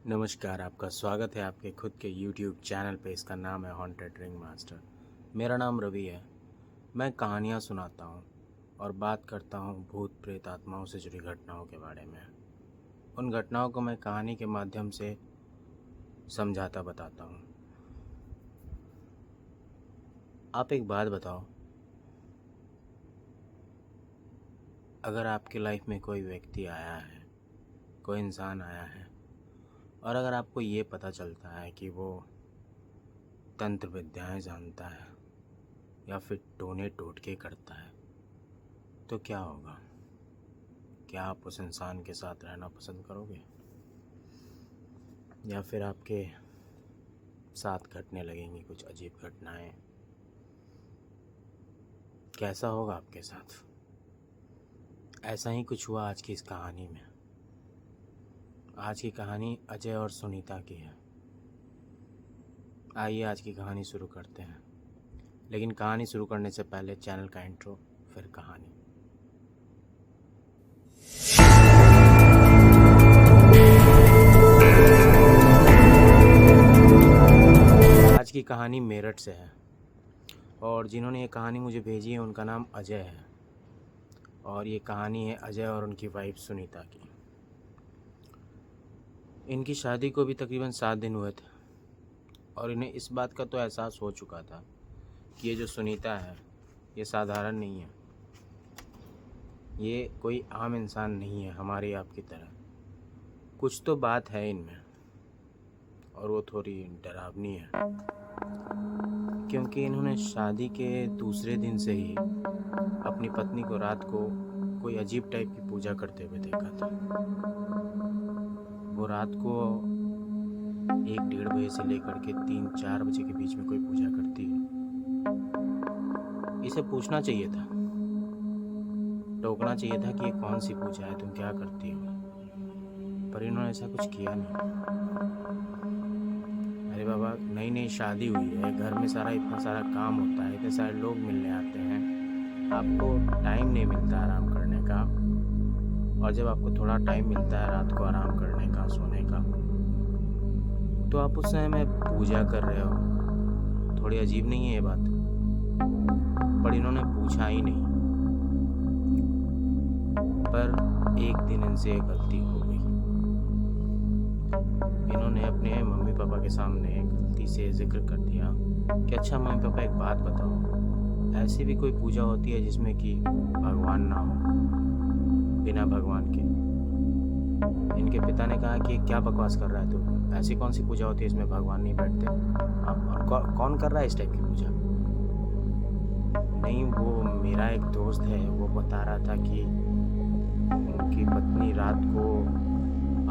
नमस्कार, आपका स्वागत है आपके खुद के YouTube चैनल पे। इसका नाम है हॉन्टेड रिंग मास्टर। मेरा नाम रवि है। मैं कहानियाँ सुनाता हूँ और बात करता हूँ भूत प्रेत आत्माओं से जुड़ी घटनाओं के बारे में। उन घटनाओं को मैं कहानी के माध्यम से समझाता बताता हूँ। आप एक बात बताओ, अगर आपकी लाइफ में कोई व्यक्ति आया है, कोई इंसान आया है, और अगर आपको ये पता चलता है कि वो तंत्र विद्याएं जानता है या फिर टोने टोटके करता है, तो क्या होगा? क्या आप उस इंसान के साथ रहना पसंद करोगे, या फिर आपके साथ घटने लगेंगी कुछ अजीब घटनाएं? कैसा होगा आपके साथ? ऐसा ही कुछ हुआ आज की इस कहानी में। आज की कहानी अजय और सुनीता की है। आइए आज की कहानी शुरू करते हैं। लेकिन कहानी शुरू करने से पहले चैनल का इंट्रो, फिर कहानी। आज की कहानी मेरठ से है और जिन्होंने ये कहानी मुझे भेजी है उनका नाम अजय है। और ये कहानी है अजय और उनकी वाइफ सुनीता की। इनकी शादी को भी तकरीबन 7 दिन हुए थे और इन्हें इस बात का तो एहसास हो चुका था कि ये जो सुनीता है ये साधारण नहीं है। ये कोई आम इंसान नहीं है हमारी आपकी तरह। कुछ तो बात है इनमें और वो थोड़ी डरावनी है, क्योंकि इन्होंने शादी के दूसरे दिन से ही अपनी पत्नी को रात को कोई अजीब टाइप की पूजा करते हुए देखा था। वो रात को 1-1:30 बजे से लेकर के 3-4 बजे के बीच में कोई पूजा करती है। इसे पूछना चाहिए था, टोकना चाहिए था कि ये कौन सी पूजा है, तुम क्या करती हो, पर इन्होंने ऐसा कुछ किया नहीं। अरे बाबा, नई नई शादी हुई है, घर में इतना सारा काम होता है, इतने सारे लोग मिलने आते हैं, आपको टाइम नहीं मिलता आराम करने का। और जब आपको थोड़ा टाइम मिलता है रात को आराम करने का, सोने का, तो आप उस समय में पूजा कर रहे हो। थोड़ी अजीब नहीं है ये बात? पर इन्होंने पूछा ही नहीं। पर एक दिन इनसे एक गलती हो गई। इन्होंने अपने मम्मी पापा के सामने गलती से जिक्र कर दिया कि अच्छा मम्मी पापा, एक बात बताओ, ऐसी भी कोई पूजा होती है जिसमें कि भगवान ना हो, बिना भगवान के? इनके पिता ने कहा कि क्या बकवास कर रहा है तू, ऐसी कौन सी पूजा होती है इसमें भगवान नहीं बैठते? और कौन कर रहा है इस टाइप की पूजा? नहीं, वो मेरा एक दोस्त है, वो बता रहा था कि उनकी पत्नी रात को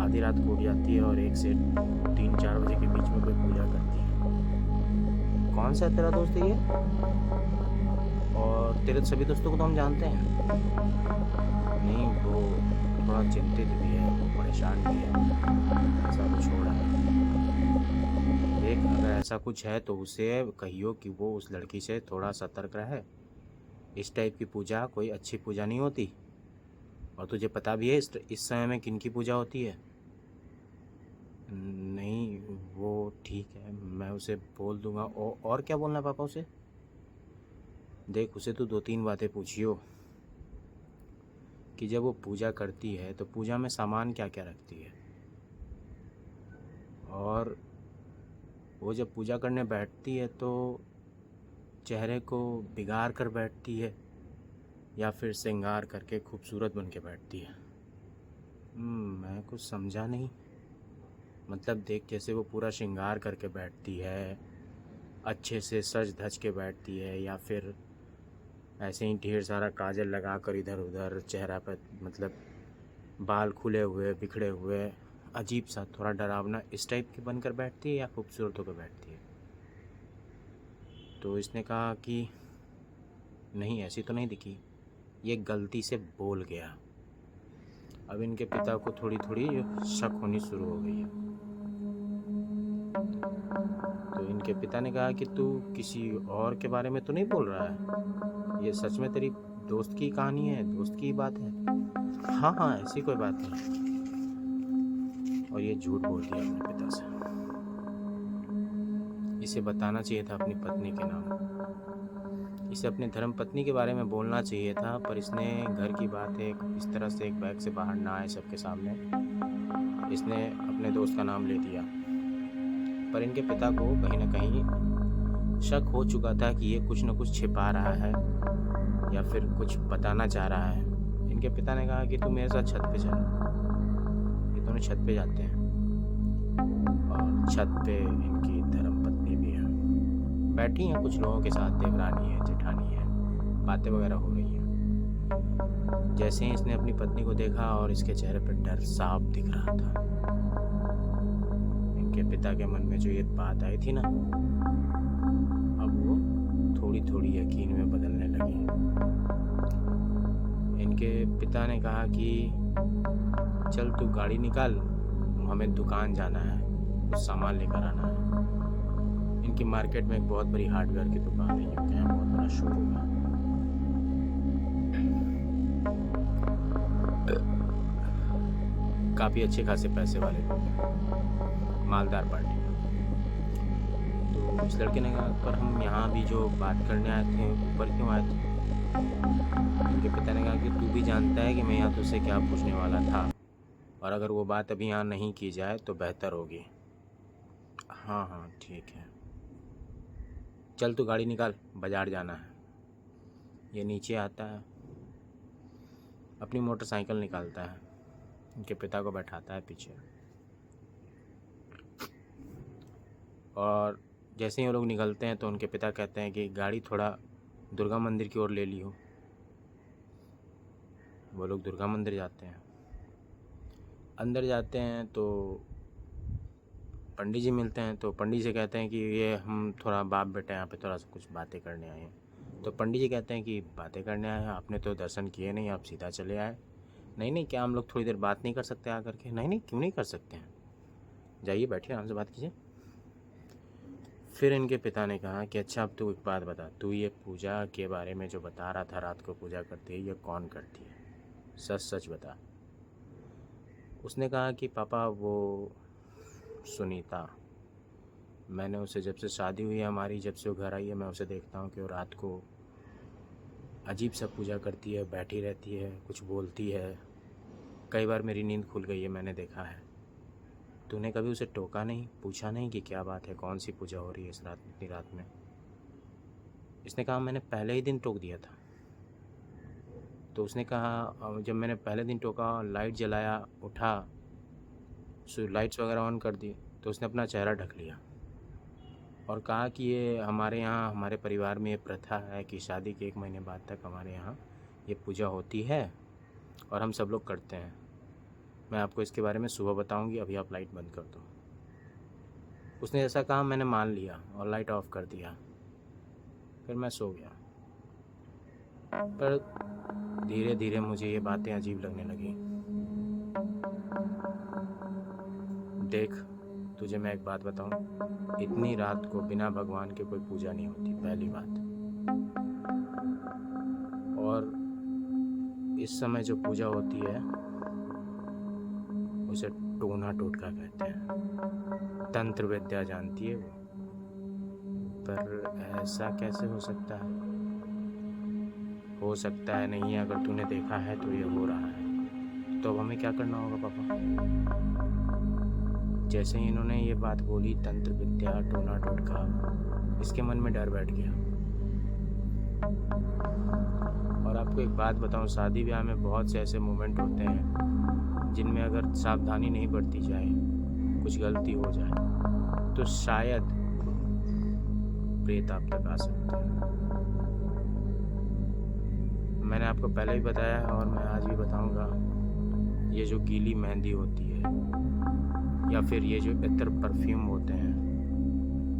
आधी रात को उठ जाती है और 1 से 3-4 बजे के बीच में कोई पूजा करती है। कौन सा तेरा दोस्त है ये? और तेरे सभी दोस्तों को तो हम जानते हैं। नहीं, वो थोड़ा चिंतित भी है, वो परेशान भी है, ऐसा कुछ हो रहा है। देख, अगर ऐसा कुछ है तो उसे कहियो कि वो उस लड़की से थोड़ा सतर्क रहे। इस टाइप की पूजा कोई अच्छी पूजा नहीं होती। और तुझे पता भी है इस समय में किन की पूजा होती है? नहीं, वो ठीक है, मैं उसे बोल दूंगा। और क्या बोलना है पापा उसे? देख, उसे तो 2-3 बातें पूछियो कि जब वो पूजा करती है तो पूजा में सामान क्या क्या रखती है, और वो जब पूजा करने बैठती है तो चेहरे को बिगाड़ कर बैठती है या फिर श्रृंगार करके खूबसूरत बन के बैठती है? मैं कुछ समझा नहीं। मतलब देख, जैसे वो पूरा श्रृंगार करके बैठती है, अच्छे से सज धज के बैठती है, या फिर ऐसे ही ढेर सारा काजल लगा कर इधर उधर चेहरा पर, मतलब बाल खुले हुए बिखरे हुए, अजीब सा थोड़ा डरावना इस टाइप की बनकर बैठती है, या खूबसूरत होकर बैठती है? तो इसने कहा कि नहीं, ऐसी तो नहीं दिखी, ये गलती से बोल गया। अब इनके पिता को थोड़ी थोड़ी शक होनी शुरू हो गई है। तो इनके पिता ने कहा कि तू किसी और के बारे में तो नहीं बोल रहा है? ये सच में तेरी दोस्त की कहानी है, दोस्त की बात है? हाँ हाँ, ऐसी कोई बात नहीं। और ये झूठ बोल दिया अपने पिता से। इसे बताना चाहिए था अपनी पत्नी के नाम, इसे अपनी धर्म पत्नी के बारे में बोलना चाहिए था, पर इसने घर की बात इस तरह से एक बैग से बाहर ना आए सबके सामने, इसने अपने दोस्त का नाम ले दिया। पर इनके पिता को कहीं ना कहीं शक हो चुका था कि ये कुछ न कुछ छिपा रहा है या फिर कुछ बताना चाह रहा है। इनके पिता ने कहा कि तू मेरे साथ छत पे चल। ये दोनों छत पे जाते हैं और छत पे इनकी धर्मपत्नी भी है, बैठी हैं कुछ लोगों के साथ, देवरानी है, जेठानी है, बातें वगैरह हो रही हैं। जैसे ही इसने अपनी पत्नी को देखा और इसके चेहरे पर डर साफ दिख रहा था, इनके पिता के मन में जो ये बात आई थी ना, अब वो थोड़ी थोड़ी यकीन में बदलने लगी। इनके पिता ने कहा कि चल तू गाड़ी निकाल, हमें दुकान जाना है, कुछ सामान लेकर आना है। इनकी मार्केट में एक बहुत बड़ी हार्डवेयर की दुकान है, यूके यहाँ बहुत बड़ा शोरूम है। काफ़ी अच्छे खासे पैसे वाले लोग हैं, मालदार पार्टी। तो इस लड़के ने कहा पर हम यहाँ भी जो बात करने आए थे ऊपर क्यों आए थे? इनके पिता ने कहा कि तू भी जानता है कि मैं यहाँ तुझसे क्या पूछने वाला था, और अगर वो बात अभी यहाँ नहीं की जाए तो बेहतर होगी। हाँ हाँ ठीक है, चल तू गाड़ी निकाल, बाज़ार जाना है। ये नीचे आता है, अपनी मोटरसाइकिल निकालता है, इनके पिता को बैठाता है पीछे, और जैसे ही वो लोग निकलते हैं तो उनके पिता कहते हैं कि गाड़ी थोड़ा दुर्गा मंदिर की ओर ले ली हो। वो लोग दुर्गा मंदिर जाते हैं। अंदर जाते हैं तो पंडित जी मिलते हैं, तो पंडित जी कहते हैं कि ये हम थोड़ा बाप बेटा यहाँ पे थोड़ा सा कुछ बातें करने आए हैं। तो पंडित जी कहते हैं कि बातें करने आए हैं, आपने तो दर्शन किए नहीं, आप सीधा चले आए। नहीं, क्या हम लोग थोड़ी देर बात नहीं कर सकते आकर के? नहीं, क्यों नहीं कर सकते हैं, जाइए बैठिए आराम से बात कीजिए। फिर इनके पिता ने कहा कि अच्छा अब तू एक बात बता, तू ये पूजा के बारे में जो बता रहा था रात को पूजा करती है, ये कौन करती है, सच बता। उसने कहा कि पापा वो सुनीता, मैंने उसे जब से शादी हुई है हमारी, जब से वो घर आई है, मैं उसे देखता हूँ कि वो रात को अजीब सा पूजा करती है, बैठी रहती है, कुछ बोलती है। कई बार मेरी नींद खुल गई है, मैंने देखा है। तूने कभी उसे टोका नहीं, पूछा नहीं कि क्या बात है, कौन सी पूजा हो रही है इस रात, इतनी रात में? इसने कहा मैंने पहले ही दिन टोक दिया था। तो उसने कहा जब मैंने पहले दिन टोका, लाइट जलाया, उठा, लाइट्स वगैरह ऑन कर दी, तो उसने अपना चेहरा ढक लिया और कहा कि ये हमारे यहाँ, हमारे परिवार में ये प्रथा है कि शादी के 1 महीने बाद तक हमारे यहाँ ये पूजा होती है और हम सब लोग करते हैं। मैं आपको इसके बारे में सुबह बताऊंगी, अभी आप लाइट बंद कर दो। उसने जैसा कहा मैंने मान लिया और लाइट ऑफ कर दिया। फिर मैं सो गया। पर धीरे धीरे मुझे ये बातें अजीब लगने लगी। देख तुझे मैं एक बात बताऊं, इतनी रात को बिना भगवान के कोई पूजा नहीं होती, पहली बात। और इस समय जो पूजा होती है उसे टोना टोटका कहते हैं, तंत्र विद्या जानती है वो। पर ऐसा कैसे हो सकता है? हो सकता है नहीं, अगर तूने देखा है तो ये हो रहा है। तो अब हमें क्या करना होगा पापा? जैसे ही इन्होंने ये बात बोली, तंत्र विद्या, टोना टोटका, इसके मन में डर बैठ गया। और आपको एक बात बताऊं, शादी ब्याह में बहुत से ऐसे मोमेंट होते हैं जिनमें अगर सावधानी नहीं बरती जाए, कुछ गलती हो जाए, तो शायद प्रेत आप तक आ सकते हैं। मैंने आपको पहले भी बताया है और मैं आज भी बताऊंगा, ये जो गीली मेहंदी होती है या फिर ये जो इतर परफ्यूम होते हैं,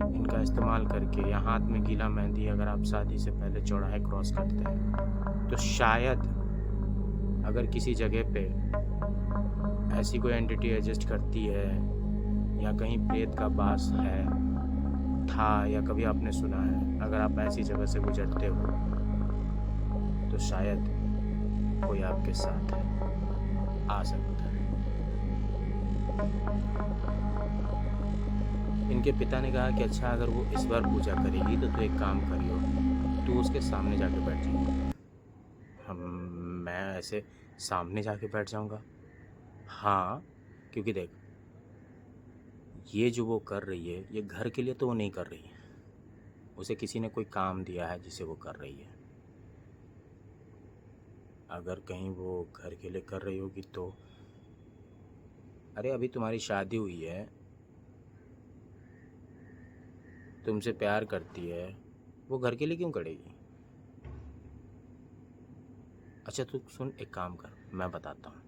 इनका इस्तेमाल करके, या हाथ में गीला मेहंदी अगर आप शादी से पहले चौराहे क्रॉस करते हैं, तो शायद अगर किसी जगह पे ऐसी कोई एंटिटी एग्जिस्ट करती है या कहीं प्रेत का वास है, था, या कभी आपने सुना है, अगर आप ऐसी जगह से गुजरते हो तो शायद कोई आपके साथ है, आ सकता है। इनके पिता ने कहा कि अच्छा अगर वो इस बार पूजा करेगी तो तू एक काम करियो, तू उसके सामने जाके बैठ जाइए। हम मैं ऐसे सामने जाके बैठ जाऊंगा? हाँ, क्योंकि देख, ये जो वो कर रही है ये घर के लिए तो वो नहीं कर रही है, उसे किसी ने कोई काम दिया है जिसे वो कर रही है। अगर कहीं वो घर के लिए कर रही होगी तो अरे अभी तुम्हारी शादी हुई है, तुमसे प्यार करती है, वो घर के लिए क्यों करेगी? अच्छा तू सुन, एक काम कर, मैं बताता हूँ।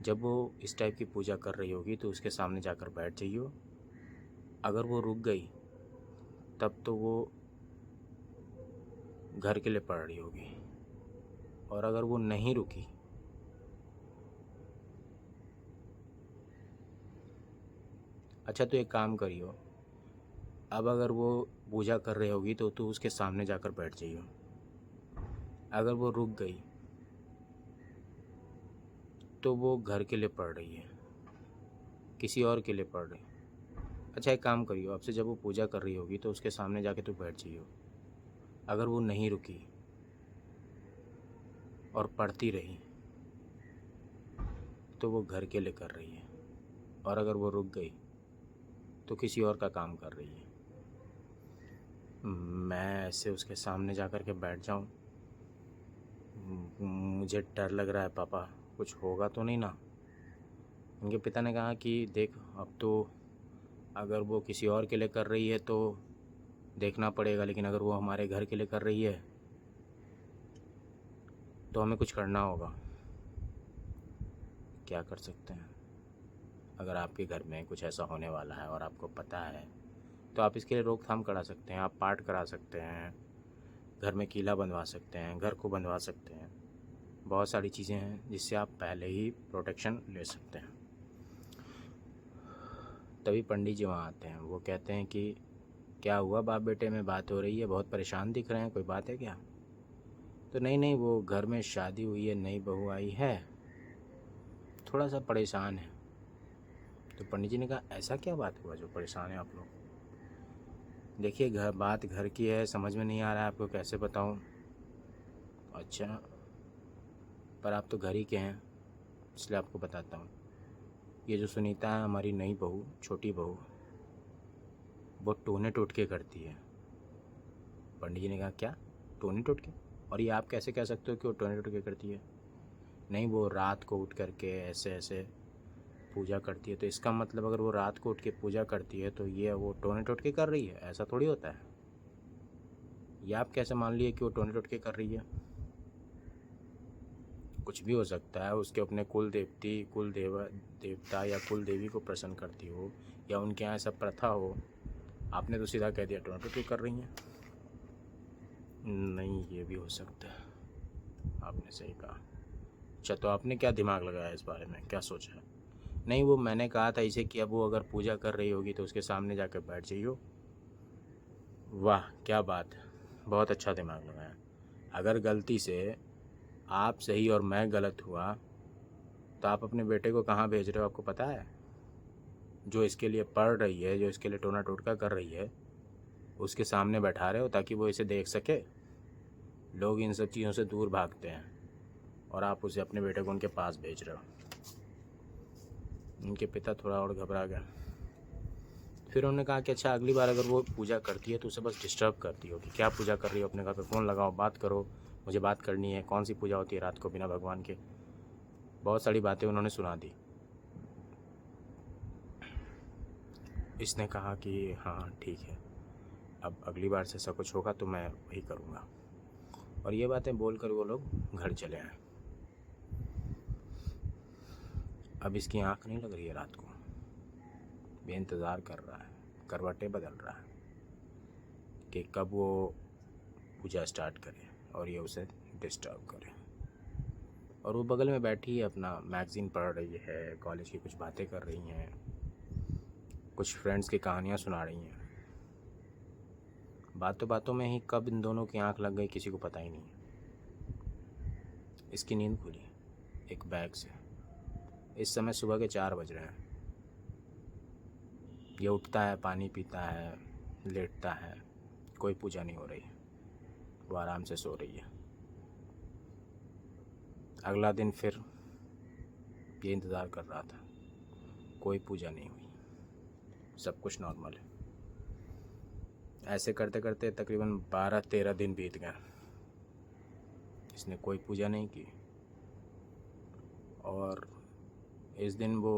जब वो इस टाइप की पूजा कर रही होगी तो उसके सामने जाकर बैठ जाइयो। अगर वो रुक गई तब तो वो घर के लिए पढ़ रही होगी, और अगर वो नहीं रुकी अच्छा तो एक काम करियो, अब अगर वो पूजा कर रही होगी तो तू उसके सामने जाकर बैठ जाइयो। अगर वो रुक गई तो वो घर के लिए पढ़ रही है, किसी और के लिए पढ़ रही। अच्छा एक काम करियो, अब से जब वो पूजा कर रही होगी तो उसके सामने जाके तू बैठ जाइयो। अगर वो नहीं रुकी और पढ़ती रही तो वो घर के लिए कर रही है, और अगर वो रुक गई तो किसी और का काम कर रही है। मैं ऐसे उसके सामने जाकर के बैठ जाऊं? मुझे डर लग रहा है पापा, कुछ होगा तो नहीं ना? उनके पिता ने कहा कि देख, अब तो अगर वो किसी और के लिए कर रही है तो देखना पड़ेगा, लेकिन अगर वो हमारे घर के लिए कर रही है तो हमें कुछ करना होगा। क्या कर सकते हैं? अगर आपके घर में कुछ ऐसा होने वाला है और आपको पता है तो आप इसके लिए रोकथाम करा सकते हैं, आप पाठ करा सकते हैं, घर में कीला बनवा सकते हैं, घर को बनवा सकते हैं। बहुत सारी चीज़ें हैं जिससे आप पहले ही प्रोटेक्शन ले सकते हैं। तभी पंडित जी वहाँ आते हैं, वो कहते हैं कि क्या हुआ बाप बेटे में बात हो रही है, बहुत परेशान दिख रहे हैं, कोई बात है क्या? तो नहीं नहीं, वो घर में शादी हुई है, नई बहू आई है, थोड़ा सा परेशान है। तो पंडित जी ने कहा ऐसा क्या बात हुआ जो परेशान है आप लोग? देखिए बात घर की है, समझ में नहीं आ रहा है आपको, कैसे बताऊं? अच्छा, पर आप तो घर ही के हैं इसलिए आपको बताता हूँ। ये जो सुनीता है हमारी नई बहू, छोटी बहू, वो टोने टोटके करती है। पंडित जी ने कहा क्या, टोने टोटके? और ये आप कैसे कह सकते हो कि वो टोने टोटके करती है? नहीं, वो रात को उठ करके ऐसे ऐसे पूजा करती है, तो इसका मतलब अगर वो रात को उठ के पूजा करती है तो ये वो टोने टोटके कर रही है, ऐसा थोड़ी होता है। ये आप कैसे मान लिए कि वो टोने टोटके कर रही है? कुछ भी हो सकता है, उसके अपने कुल देवती, देवता या कुल देवी को प्रसन्न करती हो, या उनके यहाँ ऐसा प्रथा हो। आपने तो सीधा कह दिया टोने टोटके कर रही हैं। नहीं, ये भी हो सकता है, आपने सही कहा। अच्छा तो आपने क्या दिमाग लगाया इस बारे में, क्या सोचा है? नहीं, वो मैंने कहा था इसे कि अब वो अगर पूजा कर रही होगी तो उसके सामने जाकर बैठ जाइयो। वाह क्या बात है, बहुत अच्छा दिमाग लगाया। अगर गलती से आप सही और मैं गलत हुआ तो आप अपने बेटे को कहाँ भेज रहे हो, आपको पता है? जो इसके लिए पढ़ रही है, जो इसके लिए टोना टोटका कर रही है, उसके सामने बैठा रहे हो ताकि वो इसे देख सके। लोग इन सब चीज़ों से दूर भागते हैं और आप उसे, अपने बेटे को, उनके पास भेज रहे हो। उनके पिता थोड़ा और घबरा गए। फिर उन्होंने कहा कि अच्छा अगली बार अगर वो पूजा करती है तो उसे बस डिस्टर्ब करती हो कि क्या पूजा कर रही हो, अपने घर पे फ़ोन लगाओ, बात करो, मुझे बात करनी है, कौन सी पूजा होती है रात को बिना भगवान के। बहुत सारी बातें उन्होंने सुना दी। इसने कहा कि हाँ ठीक है, अब अगली बार से ऐसा कुछ होगा तो मैं वही करूँगा। और ये बातें बोलकर वो लोग घर चले आए। अब इसकी आँख नहीं लग रही है रात को, ये इंतज़ार कर रहा है, करवटें बदल रहा है कि कब वो पूजा स्टार्ट करे और ये उसे डिस्टर्ब करे। और वो बगल में बैठी है, अपना मैगज़ीन पढ़ रही है, कॉलेज की कुछ बातें कर रही हैं, कुछ फ्रेंड्स की कहानियाँ सुना रही हैं। बातों बातों में ही कब इन दोनों की आंख लग गई किसी को पता ही नहीं। इसकी नींद खुली एक बैग से। इस समय सुबह के 4 बज रहे हैं। ये उठता है, पानी पीता है, लेटता है, कोई पूजा नहीं हो रही, वो आराम से सो रही है। अगला दिन फिर ये इंतज़ार कर रहा था, कोई पूजा नहीं हुई, सब कुछ नॉर्मल है। ऐसे करते करते तकरीबन 12-13 दिन बीत गए। इसने कोई पूजा नहीं की और इस दिन वो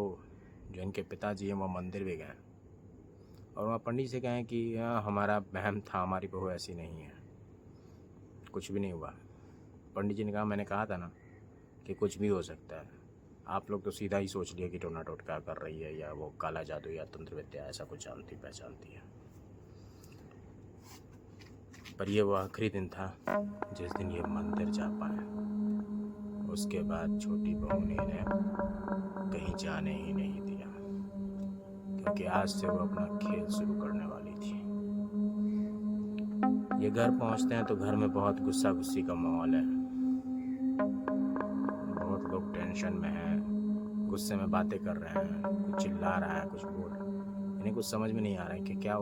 जो इनके पिताजी हैं वो मंदिर भी गए और वहाँ पंडित से कहें कि हमारा वहम था, हमारी बहू ऐसी नहीं है, कुछ भी नहीं हुआ। पंडित जी ने कहा मैंने कहा था ना कि कुछ भी हो सकता है, आप लोग तो सीधा ही सोच लिया कि टोना टोटका कर रही है या वो काला जादू या तंत्र विद्या ऐसा कुछ जानती पहचानती है। पर ये वो आखिरी दिन था जिस दिन ये मंदिर जा पाए। उसके बाद छोटी बहू ने इन्हें कहीं जाने ही नहीं दिया, क्योंकि आज से वो अपना खेल शुरू करने वाली थी। ये घर पहुंचते हैं तो घर में बहुत गुस्सा गुस्सी का माहौल है, बहुत लोग टेंशन में हैं, गुस्से में बातें कर रहे हैं, कुछ चिल्ला रहा है, कुछ बोल रहा है। इन्हें कुछ समझ में नहीं आ रहा है कि क्या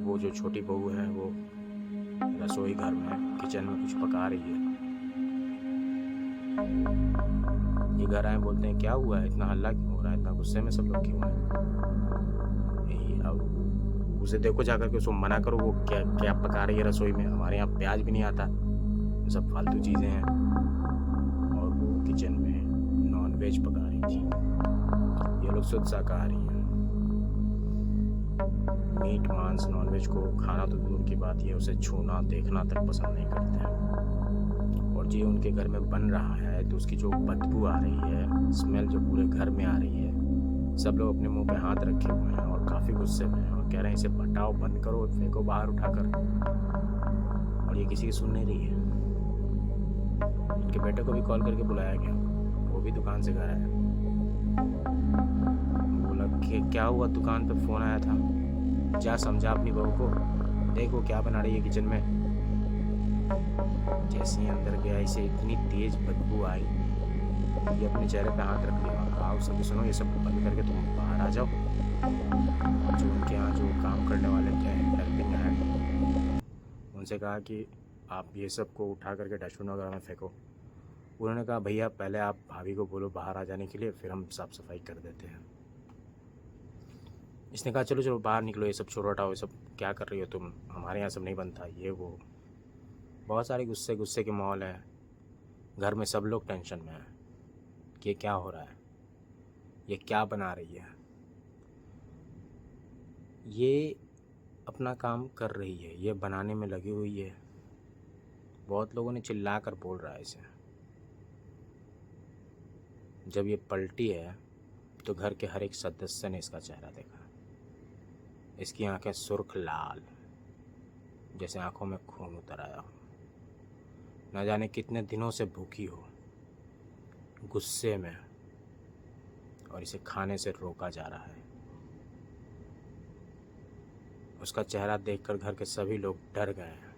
वो जो छोटी बहू है वो रसोई घर में किचन में कुछ पका रही है। ये घर आए बोलते हैं क्या हुआ है, इतना हल्ला क्यों हो रहा है, इतना गुस्से में सब लोग क्यों हैं। अब उसे देखो जाकर के, उसको मना करो वो क्या क्या पका रही है रसोई में, हमारे यहाँ प्याज भी नहीं आता, सब फालतू चीज़ें हैं। और वो किचन में नॉन वेज पका रही थी। ये लोग शुद्ध शाकाहारी हैं, मीट मांस नॉन वेज को खाना तो दूर की बात, ये उसे छूना देखना तक पसंद नहीं करते हैं। और ये उनके घर में बन रहा है तो उसकी जो बदबू आ रही है, स्मेल जो पूरे घर में आ रही है, सब लोग अपने मुंह पे हाथ रखे हुए हैं और काफ़ी गुस्से में हैं और कह रहे हैं इसे हटाओ, बंद करो, फेंको बाहर उठाकर। और ये किसी की सुन नहीं रही है। इनके बेटे को भी कॉल करके बुलाया गया, वो भी दुकान से घर आया। बोला कि क्या हुआ, दुकान पे फ़ोन आया था, जा समझा अपनी बहू को, देखो क्या बना रही है किचन में। जैसे ही अंदर गया इसे इतनी तेज बदबू आई, ये अपने चेहरे पे हाथ रख लिया और कहा उससे सुनो ये सब बंद करके तुम बाहर आ जाओ। जो उनके यहाँ जो काम करने वाले थे हेल्पिंग हैंड, उनसे कहा कि आप ये सब को उठा करके डस्टबिन वगैरह में फेंको। उन्होंने कहा भैया पहले आप भाभी को बोलो बाहर आ जाने के लिए, फिर हम साफ़ सफाई कर देते हैं। इसने कहा चलो चलो बाहर निकलो, ये सब छोड़ो हटाओ, ये सब क्या कर रही हो तुम, हमारे यहाँ सब नहीं बनता ये वो। बहुत सारे गुस्से गुस्से के माहौल है घर में, सब लोग टेंशन में हैं कि ये क्या हो रहा है, ये क्या बना रही है। ये अपना काम कर रही है, ये बनाने में लगी हुई है। बहुत लोगों ने चिल्ला कर बोल रहा है इसे। जब ये पलटी है तो घर के हर एक सदस्य ने इसका चेहरा देखा। इसकी आंखें सुर्ख लाल, जैसे आंखों में खून उतर आया हो। न जाने कितने दिनों से भूखी हो, गुस्से में, और इसे खाने से रोका जा रहा है। उसका चेहरा देखकर घर के सभी लोग डर गए हैं।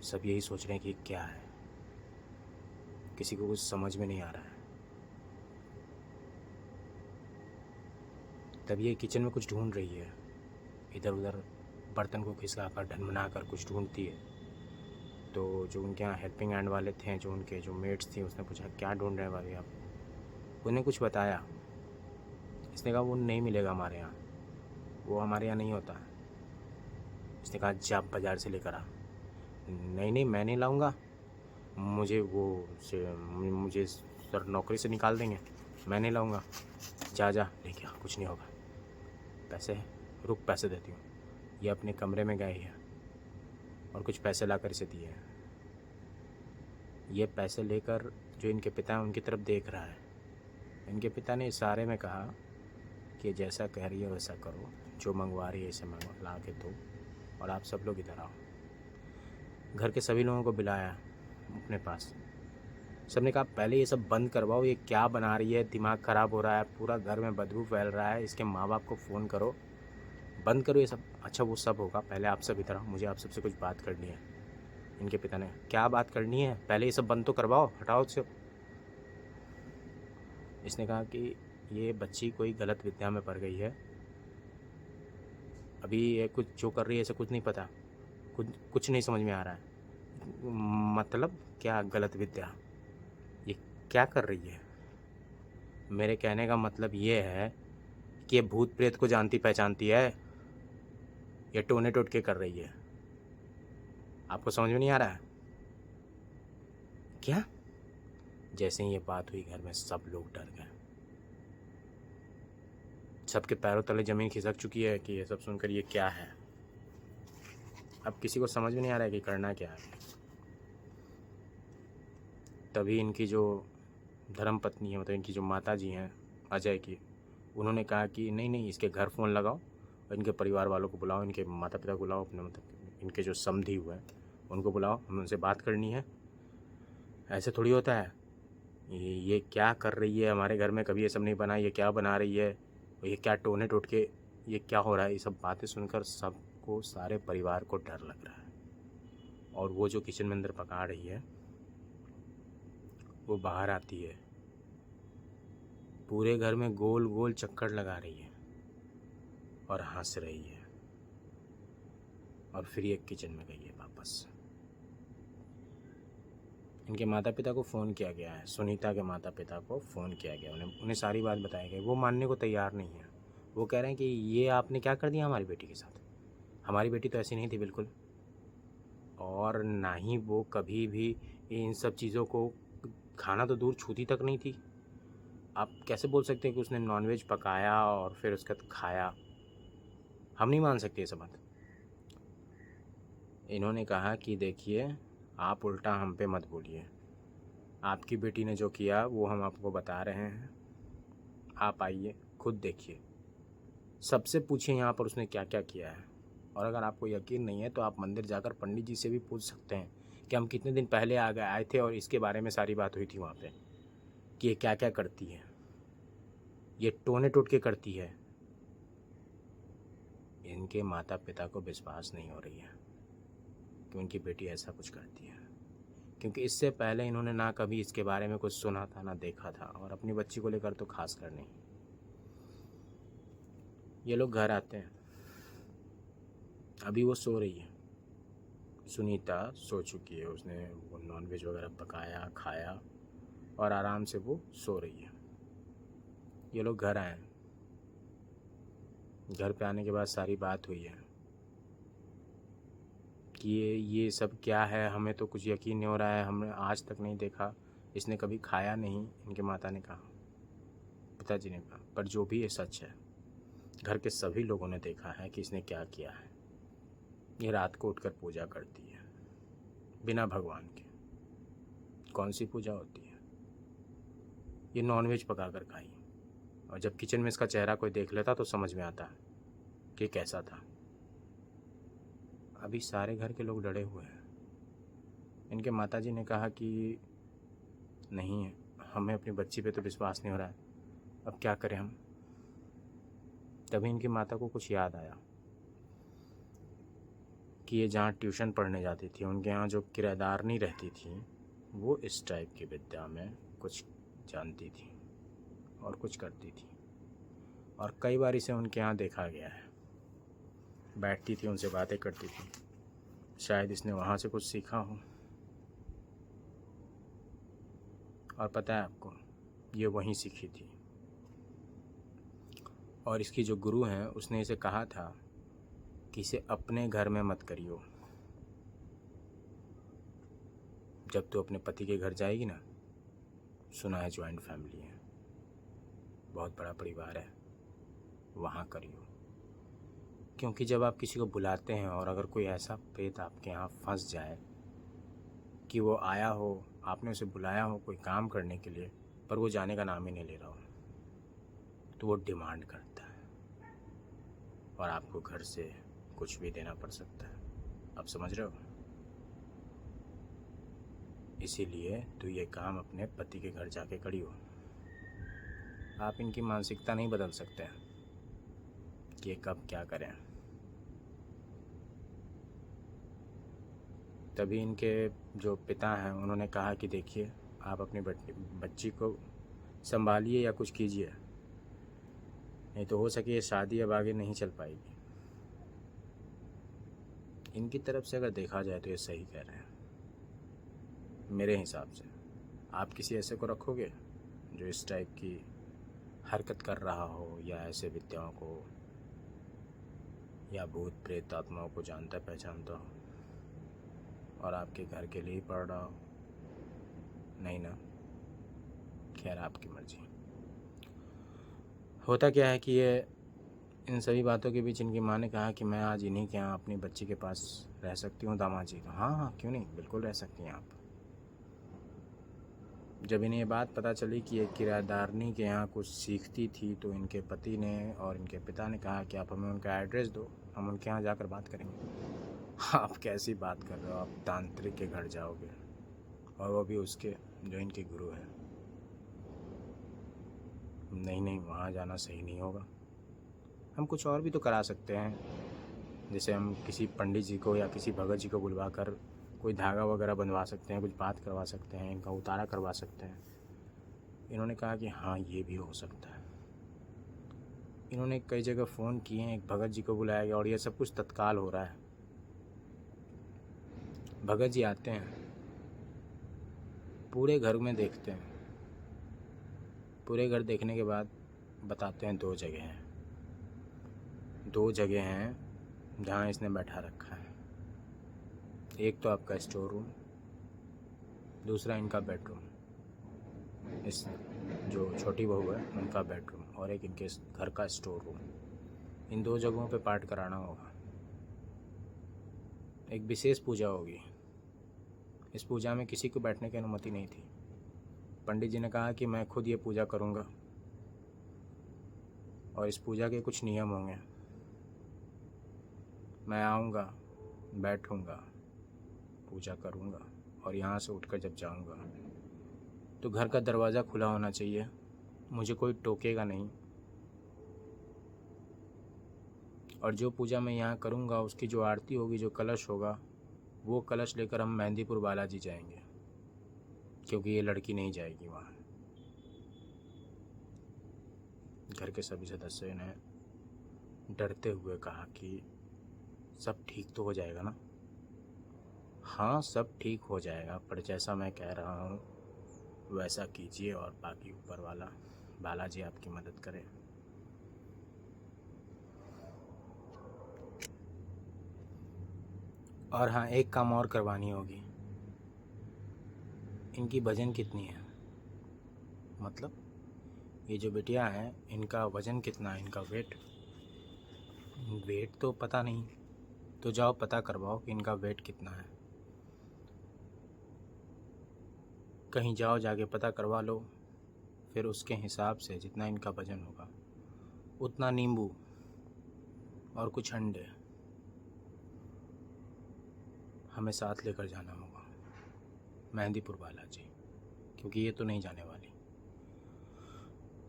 सब यही सोच रहे हैं कि क्या है, किसी को कुछ समझ में नहीं आ रहा है। तब ये किचन में कुछ ढूंढ रही है, इधर उधर बर्तन को खिसका कर ढनमना कर कुछ ढूंढती है। तो जो उनके यहाँ हेल्पिंग हैंड वाले थे, जो उनके जो मेट्स थी, उसने पूछा क्या ढूंढ रहे हैं भाभी आप। उन्हें कुछ बताया। इसने कहा वो नहीं मिलेगा हमारे यहाँ, वो हमारे यहाँ नहीं होता। इसने कहा जा बाज़ार से लेकर आ। नहीं नहीं मैं नहीं लाऊंगा, मुझे मुझे सर नौकरी से निकाल देंगे, मैं नहीं लाऊंगा। जा जा लेके आ, कुछ नहीं होगा। पैसे रुक, पैसे देती हूँ। ये अपने कमरे में गई है और कुछ पैसे लाकर इसे दिए हैं। ये पैसे लेकर जो इनके पिता हैं उनकी तरफ देख रहा है। इनके पिता ने इशारे में कहा कि जैसा कह रही है वैसा करो, जो मंगवा रही है इसे मंगवा ला के दो और आप सब लोग इधर आओ। घर के सभी लोगों को बुलाया अपने पास। सबने कहा पहले ये सब बंद करवाओ, ये क्या बना रही है, दिमाग ख़राब हो रहा है, पूरा घर में बदबू फैल रहा है, इसके माँ बाप को फ़ोन करो, बंद करो ये सब। अच्छा वो सब होगा, पहले आप सब इधर आओ, मुझे आप सबसे कुछ बात करनी है। इनके पिता ने क्या बात करनी है, पहले ये सब बंद तो करवाओ, हटाओ इसे। इसने कहा कि ये बच्ची कोई गलत विद्या में पड़ गई है। अभी ये कुछ जो कर रही है इसे कुछ नहीं पता, कुछ नहीं समझ में आ रहा है। मतलब क्या गलत विद्या? ये क्या कर रही है? मेरे कहने का मतलब ये है कि ये भूत प्रेत को जानती पहचानती है, ये टोने टोटके कर रही है। आपको समझ में नहीं आ रहा है क्या? जैसे ही ये बात हुई घर में सब लोग डर गए। सबके पैरों तले ज़मीन खिसक चुकी है कि ये सब सुनकर ये क्या है। अब किसी को समझ में नहीं आ रहा है कि करना क्या है। तभी इनकी जो धर्म पत्नी है, मतलब इनकी जो माता जी हैं अजय की, उन्होंने कहा कि नहीं नहीं, इसके घर फ़ोन लगाओ और इनके परिवार वालों को बुलाओ, इनके माता पिता को बुलाओ, अपने मतलब इनके जो समधी हुए हैं उनको बुलाओ, हमें उनसे बात करनी है। ऐसे थोड़ी होता है। ये क्या कर रही है हमारे घर में? कभी ये सब नहीं बना, ये क्या बना रही है? और ये क्या टोने टोटके, ये क्या हो रहा है? ये सब बातें सुनकर सबको, सारे परिवार को डर लग रहा है। और वो जो किचन में अंदर पका रही है वो बाहर आती है, पूरे घर में गोल गोल चक्कर लगा रही है और हंस रही है, और फिर ये किचन में गई है वापस। इनके माता पिता को फ़ोन किया गया है, सुनीता के माता पिता को फ़ोन किया गया, उन्हें सारी बात बताई गई। वो मानने को तैयार नहीं है। वो कह रहे हैं कि ये आपने क्या कर दिया हमारी बेटी के साथ? हमारी बेटी तो ऐसी नहीं थी बिल्कुल, और ना ही वो कभी भी इन सब चीज़ों को खाना तो दूर छूती तक नहीं थी। आप कैसे बोल सकते हैं कि उसने नॉनवेज पकाया और फिर उसके बाद खाया? हम नहीं मान सकते ये सब बात। इन्होंने कहा कि देखिए, आप उल्टा हम पे मत बोलिए, आपकी बेटी ने जो किया वो हम आपको बता रहे हैं, आप आइए खुद देखिए, सबसे पूछिए यहाँ पर उसने क्या क्या किया है। और अगर आपको यकीन नहीं है तो आप मंदिर जाकर पंडित जी से भी पूछ सकते हैं कि हम कितने दिन पहले आए थे और इसके बारे में सारी बात हुई थी वहाँ पे, कि ये क्या क्या करती है, ये टोने टोटके करती है। इनके माता पिता को विश्वास नहीं हो रही है कि उनकी बेटी ऐसा कुछ करती है, क्योंकि इससे पहले इन्होंने ना कभी इसके बारे में कुछ सुना था ना देखा था, और अपनी बच्ची को लेकर तो खास कर नहीं। ये लोग घर आते हैं, अभी वो सो रही है, सुनीता सो चुकी है, उसने वो नॉनवेज वगैरह पकाया खाया और आराम से वो सो रही है। ये लोग घर आए, घर पे आने के बाद सारी बात हुई है कि ये सब क्या है, हमें तो कुछ यकीन नहीं हो रहा है, हमने आज तक नहीं देखा, इसने कभी खाया नहीं, इनके माता ने कहा, पिताजी ने कहा। पर जो भी ये सच है, घर के सभी लोगों ने देखा है कि इसने क्या किया है। ये रात को उठकर पूजा करती है बिना भगवान के। कौन सी पूजा होती है? ये नॉनवेज पका कर खाई, और जब किचन में इसका चेहरा कोई देख लेता तो समझ में आता कि कैसा था। अभी सारे घर के लोग डरे हुए हैं। इनके माताजी ने कहा कि नहीं, हमें अपनी बच्ची पे तो विश्वास नहीं हो रहा है, अब क्या करें हम। तभी इनकी माता को कुछ याद आया कि ये जहाँ ट्यूशन पढ़ने जाती थी, उनके यहाँ जो किराएदारनी रहती थी, वो इस टाइप की विद्या में कुछ जानती थी और कुछ करती थी, और कई बार इसे उनके यहाँ देखा गया है। बैठती थी, उनसे बातें करती थी, शायद इसने वहाँ से कुछ सीखा हो। और पता है आपको, ये वहीं सीखी थी, और इसकी जो गुरु हैं उसने इसे कहा था कि इसे अपने घर में मत करियो। जब तू अपने पति के घर जाएगी ना, सुना है जॉइंट फैमिली है, बहुत बड़ा परिवार है, वहाँ करियो। क्योंकि जब आप किसी को बुलाते हैं और अगर कोई ऐसा प्रेत आपके यहाँ फंस जाए कि वो आया हो, आपने उसे बुलाया हो कोई काम करने के लिए, पर वो जाने का नाम ही नहीं ले रहा हो, तो वो डिमांड करता है और आपको घर से कुछ भी देना पड़ सकता है। आप समझ रहे हो? इसीलिए तो ये काम अपने पति के घर जाके करियो। आप इनकी मानसिकता नहीं बदल सकते कि ये कब क्या करें। तभी इनके जो पिता हैं उन्होंने कहा कि देखिए, आप अपनी बच्ची को संभालिए या कुछ कीजिए, नहीं तो हो सके ये शादी अब आगे नहीं चल पाएगी। इनकी तरफ से अगर देखा जाए तो ये सही कह रहे हैं मेरे हिसाब से। आप किसी ऐसे को रखोगे जो इस टाइप की हरकत कर रहा हो, या ऐसे विद्याओं को या भूत प्रेत आत्माओं को जानता पहचानता हो, और आपके घर के लिए ही पढ़ रहा हो? नहीं ना। खैर, आपकी मर्जी। होता क्या है कि ये इन सभी बातों के बीच इनकी माँ ने कहा कि मैं आज इन्हीं के यहाँ अपनी बच्ची के पास रह सकती हूँ दामाद जी। तो हाँ हाँ, क्यों नहीं, बिल्कुल रह सकती हैं आप। जब इन्हें ये बात पता चली कि ये किराएदारनी के यहाँ कुछ सीखती थी, तो इनके पति ने और इनके पिता ने कहा कि आप हमें उनका एड्रेस दो, हम उनके यहाँ जाकर बात करेंगे। आप कैसी बात कर रहे हो? आप तांत्रिक के घर जाओगे, और वो भी उसके जो इनके गुरु हैं? नहीं नहीं, वहाँ जाना सही नहीं होगा। हम कुछ और भी तो करा सकते हैं, जैसे हम किसी पंडित जी को या किसी भगत जी को बुलवा कर कोई धागा वगैरह बंधवा सकते हैं, कुछ बात करवा सकते हैं, इनका उतारा करवा सकते हैं। इन्होंने कहा कि हाँ, ये भी हो सकता है। इन्होंने कई जगह फ़ोन किए हैं, एक भगत जी को बुलाया गया, और ये सब कुछ तत्काल हो रहा है। भगत जी आते हैं, पूरे घर में देखते हैं, पूरे घर देखने के बाद बताते हैं दो जगह हैं जहाँ इसने बैठा रखा है। एक तो आपका स्टोर रूम, दूसरा इनका बेडरूम, इस जो छोटी बहू है उनका बेडरूम, और एक इनके घर का स्टोर रूम। इन दो जगहों पे पाठ कराना होगा। एक विशेष पूजा होगी। इस पूजा में किसी को बैठने की अनुमति नहीं थी। पंडित जी ने कहा कि मैं खुद ये पूजा करूँगा, और इस पूजा के कुछ नियम होंगे। मैं आऊँगा, बैठूँगा, पूजा करूँगा, और यहाँ से उठकर जब जाऊँगा तो घर का दरवाज़ा खुला होना चाहिए, मुझे कोई टोकेगा नहीं। और जो पूजा मैं यहाँ करूँगा उसकी जो आरती होगी, जो कलश होगा, वो कलश लेकर हम मेहंदीपुर बालाजी जाएंगे, क्योंकि ये लड़की नहीं जाएगी वहाँ। घर के सभी सदस्यों ने डरते हुए कहा कि सब ठीक तो हो जाएगा ना? हाँ, सब ठीक हो जाएगा, पर जैसा मैं कह रहा हूँ वैसा कीजिए, और बाकी ऊपर वाला बालाजी आपकी मदद करे। और हाँ, एक काम और करवानी होगी। इनकी वजन कितनी है? मतलब ये जो बिटिया हैं, इनका वजन कितना है, इनका वेट तो पता नहीं। तो जाओ पता करवाओ कि इनका वेट कितना है। कहीं जाओ, जाके पता करवा लो, फिर उसके हिसाब से जितना इनका वजन होगा उतना नींबू और कुछ अंडे हमें साथ लेकर जाना होगा मेहंदीपुर बालाजी, क्योंकि ये तो नहीं जाने वाली।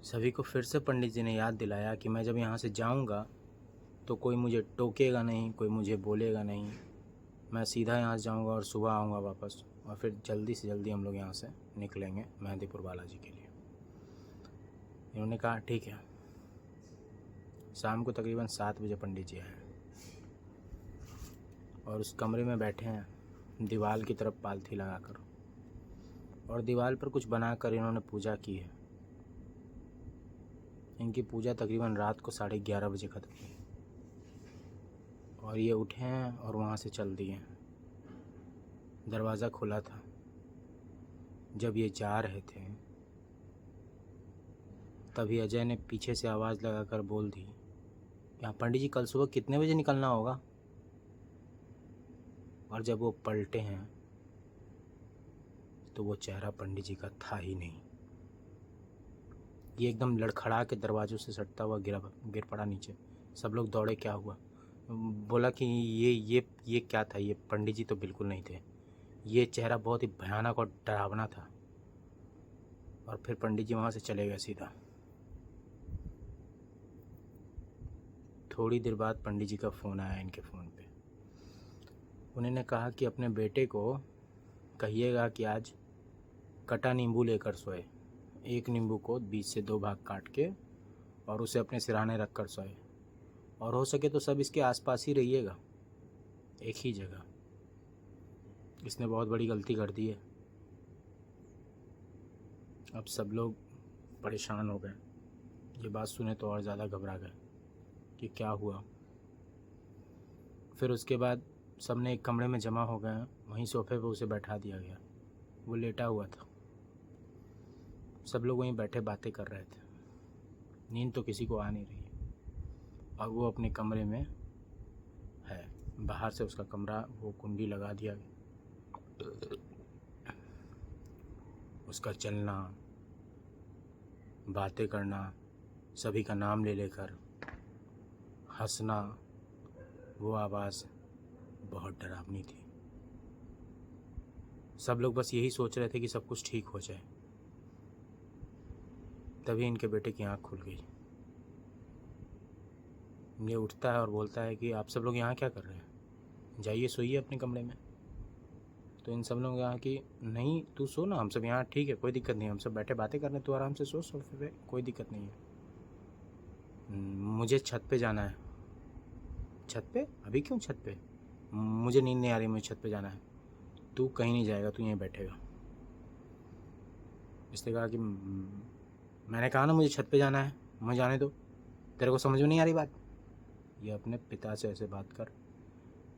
सभी को फिर से पंडित जी ने याद दिलाया कि मैं जब यहाँ से जाऊँगा तो कोई मुझे टोकेगा नहीं, कोई मुझे बोलेगा नहीं। मैं सीधा यहाँ से जाऊँगा और सुबह आऊँगा वापस, और फिर जल्दी से जल्दी हम लोग यहाँ से निकलेंगे मेहंदीपुर बालाजी के लिए। इन्होंने कहा ठीक है। शाम को तकरीबन 7 बजे पंडित जी आए, और उस कमरे में बैठे हैं दीवार की तरफ पालथी लगाकर, और दीवार पर कुछ बनाकर इन्होंने पूजा की है। इनकी पूजा तकरीबन रात को 11:30 बजे ख़त्म हुई, और ये उठे हैं और वहाँ से चल दिए। दरवाज़ा खुला था। जब ये जा रहे थे तभी अजय ने पीछे से आवाज़ लगाकर बोल दी, यहाँ पंडित जी कल सुबह कितने बजे निकलना होगा? और जब वो पलटे हैं तो वो चेहरा पंडित जी का था ही नहीं। ये एकदम लड़खड़ा के दरवाज़ों से सटता हुआ गिर पड़ा नीचे। सब लोग दौड़े, क्या हुआ? बोला कि ये क्या था? ये पंडित जी तो बिल्कुल नहीं थे। ये चेहरा बहुत ही भयानक और डरावना था। और फिर पंडित जी वहाँ से चले गए सीधा। थोड़ी देर बाद पंडित जी का फ़ोन आया इनके फ़ोन पे। उन्होंने कहा कि अपने बेटे को कहिएगा कि आज कटा नींबू लेकर सोए। एक नींबू को बीच से 2 भाग काट के और उसे अपने सिरहाने रख कर सोए। और हो सके तो सब इसके आसपास ही रहिएगा, एक ही जगह। इसने बहुत बड़ी गलती कर दी है। अब सब लोग परेशान हो गए। ये बात सुने तो और ज़्यादा घबरा गए कि क्या हुआ। फिर उसके बाद सबने एक कमरे में जमा हो गए। वहीं सोफे पर उसे बैठा दिया गया। वो लेटा हुआ था। सब लोग वहीं बैठे बातें कर रहे थे। नींद तो किसी को आ नहीं रही। और वो अपने कमरे में है। बाहर से उसका कमरा वो कुंडी लगा दिया गया। उसका चलना, बातें करना, सभी का नाम ले लेकर हंसना, वो आवाज़ बहुत डरावनी थी। सब लोग बस यही सोच रहे थे कि सब कुछ ठीक हो जाए। तभी इनके बेटे की आँख खुल गई। ये उठता है और बोलता है कि आप सब लोग यहाँ क्या कर रहे हैं, जाइए सोइए अपने कमरे में। तो इन सब लोग यहाँ कि नहीं तू सो ना, हम सब यहाँ ठीक है, कोई दिक्कत नहीं, हम सब बैठे बातें कर रहे हैं, तू आराम से सो सोफे पे, कोई दिक्कत नहीं है। मुझे छत पे जाना है। छत पे? अभी क्यों छत पे? मुझे नींद नहीं आ रही, मुझे छत पे जाना है। तू कहीं नहीं जाएगा, तू यहीं बैठेगा। इसने कहा कि मैंने कहा ना मुझे छत पे जाना है, मुझे जाने दो, तेरे को समझ में नहीं आ रही बात? ये अपने पिता से ऐसे बात कर।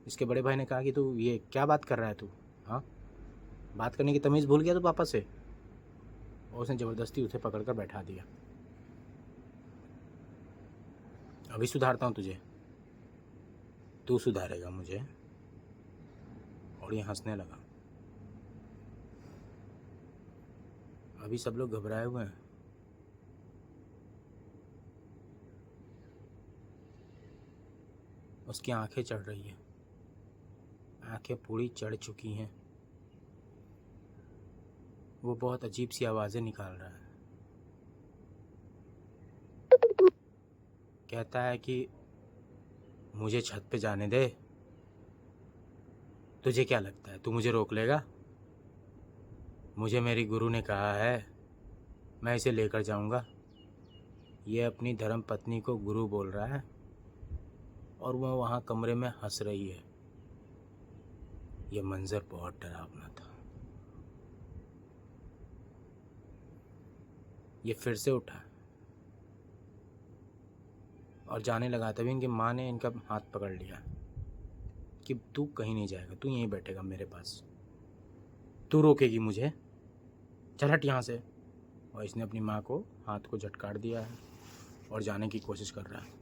इसके बड़े भाई ने कहा कि तू ये क्या बात कर रहा है तू, हाँ बात करने की तमीज़ भूल गया तू पापा से? और उसने ज़बरदस्ती उसे पकड़ कर बैठा दिया। अभी सुधारता हूँ तुझे, तू सुधारेगा मुझे। और ये हंसने लगा। अभी सब लोग घबराए हुए हैं। उसकी आंखें चढ़ रही हैं, आंखें पूरी चढ़ चुकी हैं। वो बहुत अजीब सी आवाज़ें निकाल रहा है। कहता है कि मुझे छत पे जाने दे। तुझे क्या लगता है तू मुझे रोक लेगा? मुझे मेरी गुरु ने कहा है, मैं इसे लेकर जाऊंगा। ये अपनी धर्म पत्नी को गुरु बोल रहा है और वो वहाँ कमरे में हंस रही है। ये मंजर बहुत डरावना था। ये फिर से उठा और जाने लगा। तभी इनकी माँ ने इनका हाथ पकड़ लिया कि तू कहीं नहीं जाएगा, तू यहीं बैठेगा मेरे पास, तू रोकेगी मुझे, चल हट यहाँ से। और इसने अपनी माँ को हाथ को झटकार दिया है और जाने की कोशिश कर रहा है।